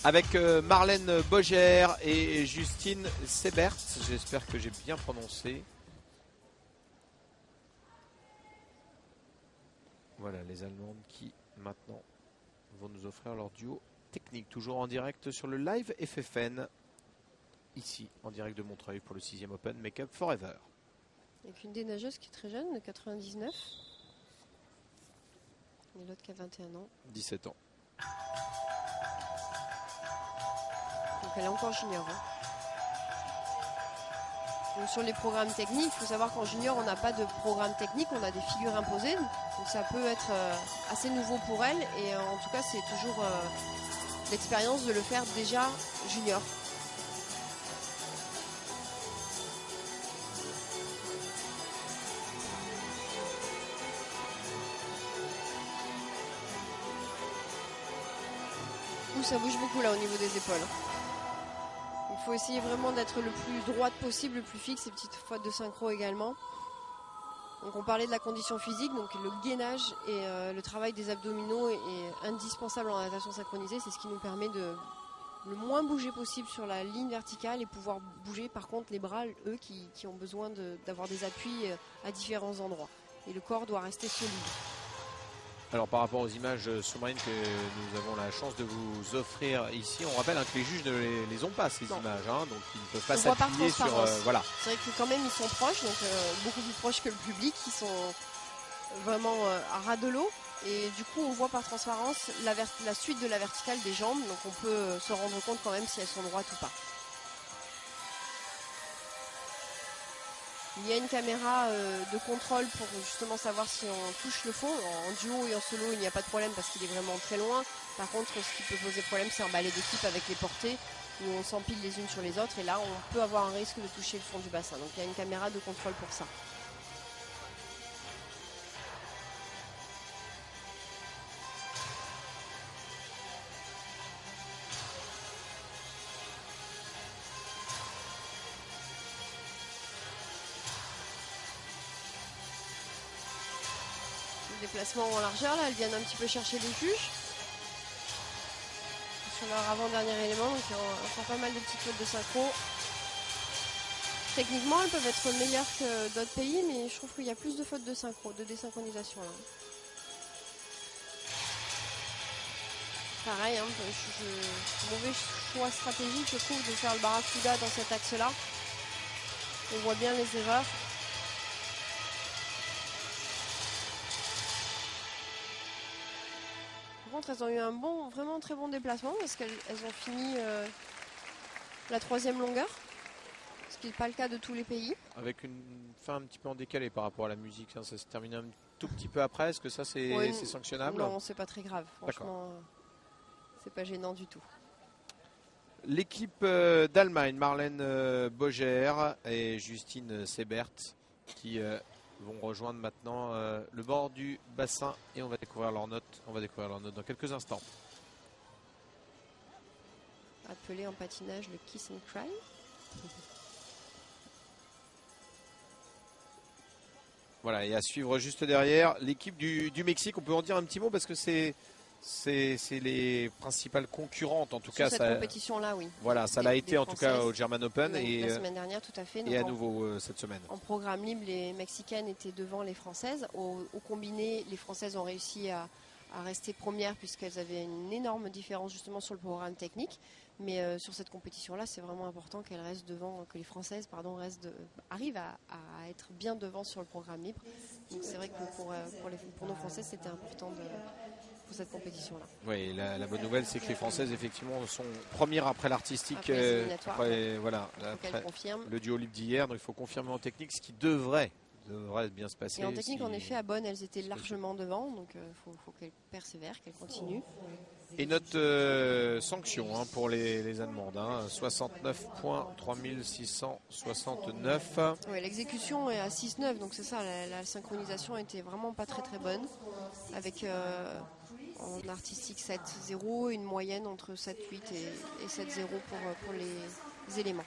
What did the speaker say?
avec Marlène Boger et Justine Sebert. J'espère que j'ai bien prononcé. Voilà les Allemandes qui maintenant vont nous offrir leur duo technique. Toujours en direct sur le live FFN. Ici en direct de Montreuil pour le 6e Open Make Up Forever. Avec une des nageuses qui est très jeune, de 99. Et l'autre qui a 21 ans. 17 ans. Donc elle est encore junior. Hein. Donc sur les programmes techniques, il faut savoir qu'en junior, on n'a pas de programme technique, on a des figures imposées. Donc ça peut être assez nouveau pour elle. Et en tout cas, c'est toujours l'expérience de le faire déjà junior. Ça bouge beaucoup là au niveau des épaules. Il faut essayer vraiment d'être le plus droite possible, le plus fixe, et petites fautes de synchro également. Donc on parlait de la condition physique, donc le gainage et le travail des abdominaux est indispensable en natation synchronisée. C'est ce qui nous permet de le moins bouger possible sur la ligne verticale et pouvoir bouger par contre les bras, eux qui ont besoin d'avoir des appuis à différents endroits. Et le corps doit rester solide. Alors par rapport aux images sous-marines que nous avons la chance de vous offrir ici, on rappelle que les juges ne les ont pas ces images, hein, donc ils ne peuvent pas s'appuyer sur... voilà. C'est vrai que quand même ils sont proches, donc beaucoup plus proches que le public, ils sont vraiment à ras de l'eau. Et du coup on voit par transparence la suite de la verticale des jambes, donc on peut se rendre compte quand même si elles sont droites ou pas. Il y a une caméra de contrôle pour justement savoir si on touche le fond. En duo et en solo, il n'y a pas de problème parce qu'il est vraiment très loin. Par contre, ce qui peut poser problème, c'est un balai d'équipe avec les portées où on s'empile les unes sur les autres. Et là, on peut avoir un risque de toucher le fond du bassin. Donc, il y a une caméra de contrôle pour ça. Déplacement en largeur, là elles viennent un petit peu chercher les juges sur leur avant-dernier élément, donc on fait pas mal de petites fautes de synchro. Techniquement elles peuvent être meilleures que d'autres pays, mais je trouve qu'il y a plus de fautes de synchro, de désynchronisation là. Pareil, hein, mauvais choix stratégique je trouve de faire le barracuda dans cet axe là. On voit bien les erreurs. Elles ont eu un vraiment très bon déplacement parce qu'elles ont fini la 3e longueur, ce qui n'est pas le cas de tous les pays. Avec une fin un petit peu en décalé par rapport à la musique, hein, ça se termine un tout petit peu après, est-ce que ça c'est sanctionnable? Non, c'est pas très grave, franchement, c'est pas gênant du tout. L'équipe d'Allemagne, Marlène Boger et Justine Sebert qui... vont rejoindre maintenant le bord du bassin et on va découvrir leurs notes. On va découvrir leurs notes dans quelques instants. Appelé en patinage le kiss and cry. Voilà, et à suivre juste derrière l'équipe du Mexique. On peut en dire un petit mot parce que c'est les principales concurrentes en tout cas. Cette compétition-là, oui. Voilà, ça l'a été en tout cas au German Open et la semaine dernière, tout à fait. Et à nouveau cette semaine. En programme libre, les Mexicaines étaient devant les Françaises. Au combiné, les Françaises ont réussi à rester premières puisqu'elles avaient une énorme différence justement sur le programme technique. Mais sur cette compétition-là, c'est vraiment important qu'elles restent devant, que les Françaises, arrivent à être bien devant sur le programme libre. Donc c'est vrai que pour nos Françaises, c'était important pour cette compétition-là. Oui, la bonne nouvelle, c'est que les Françaises, effectivement, sont premières après l'artistique. Après le duo libre d'hier. Donc il faut confirmer en technique ce qui devrait bien se passer. Et en technique, en effet, à Bonn, elles étaient largement devant. Donc il faut qu'elles persévèrent, qu'elles continuent. Et notre sanction pour les Allemandes, 69 points, 3669. Oui, l'exécution est à 6-9, donc c'est ça, la synchronisation était vraiment pas très très bonne, avec en artistique 7-0, une moyenne entre 7-8 et 7-0 pour les éléments.